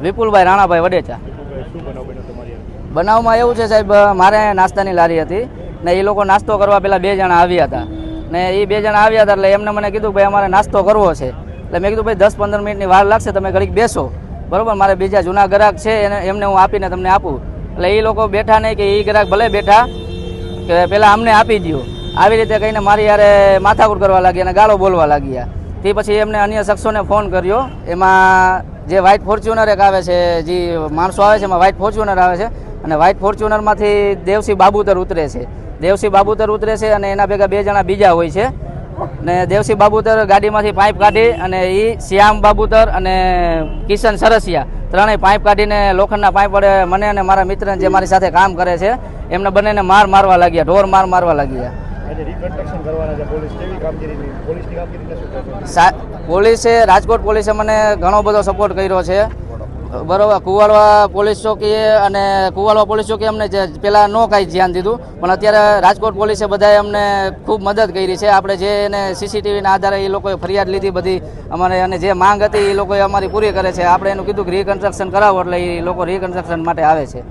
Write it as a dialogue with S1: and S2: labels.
S1: વિપુલભાઈ રાણાભાઈ વડેચા। બનાવમાં એવું છે સાહેબ, મારે નાસ્તાની લારી હતી ને એ લોકો નાસ્તો કરવા પેલા 2 જણા આવ્યા હતા ને એ 2 જણા આવ્યા હતા એટલે એમને મને કીધું ભાઈ અમારે નાસ્તો કરવો છે એટલે મેં કીધું ભાઈ 10-15 મિનિટની વાર લાગશે, તમે ઘડીક બેસો બરોબર, મારે બીજા જૂના ગ્રાહક છે એમને હું આપીને તમને આપું। એટલે એ લોકો બેઠા નહીં કે એ ગ્રાહક ભલે બેઠા કે પેલા અમને આપી દો, આવી રીતે કહીને મારી યારે માથાકૂટ કરવા લાગ્યા અને ગાળો બોલવા લાગ્યા। તે પછી એમને અન્ય શખ્સોને ફોન કર્યો, એમાં જે વ્હાઇટ ફોર્ચ્યુનર એક આવે છે, જે માણસો આવે છે એમાં વ્હાઇટ ફોર્ચ્યુનર આવે છે અને વ્હાઇટ ફોર્ચ્યુનરમાંથી દેવસિંહ બાબુતર ઉતરે છે, દેવસિંહ બાબુતર ઉતરે છે અને એના ભેગા 2 જણા બીજા હોય છે ને દેવસિંહ બાબુતર ગાડીમાંથી પાઇપ કાઢી અને એ શ્યામ બાબુતર અને કિશન સરસિયા ત્રણેય પાઇપ કાઢીને લોખંડના પાઇપ વડે મને અને મારા મિત્રને જે મારી સાથે કામ કરે છે એમને બંનેને મારવા લાગ્યા, ઢોર મારવા લાગ્યા। પોલીસે, રાજકોટ પોલીસે મને ઘણો બધો સપોર્ટ કર્યો છે બરોબર। કુવાડવા પોલીસ ચોકીએ અને કુવાડવા પોલીસ ચોકી અમને પેલા ન કાંઈ ધ્યાન દીધું, પણ અત્યારે રાજકોટ પોલીસે બધાએ અમને ખૂબ મદદ કરી છે। આપણે જે એને સીસીટીવીના આધારે એ લોકોએ ફરિયાદ લીધી બધી અમારે, અને જે માંગ હતી એ લોકોએ અમારી પૂરી કરે છે। આપણે એનું કીધું કે રિકન્સ્ટ્રક્શન કરાવો એટલે એ લોકો રિકન્સ્ટ્રક્શન માટે આવે છે।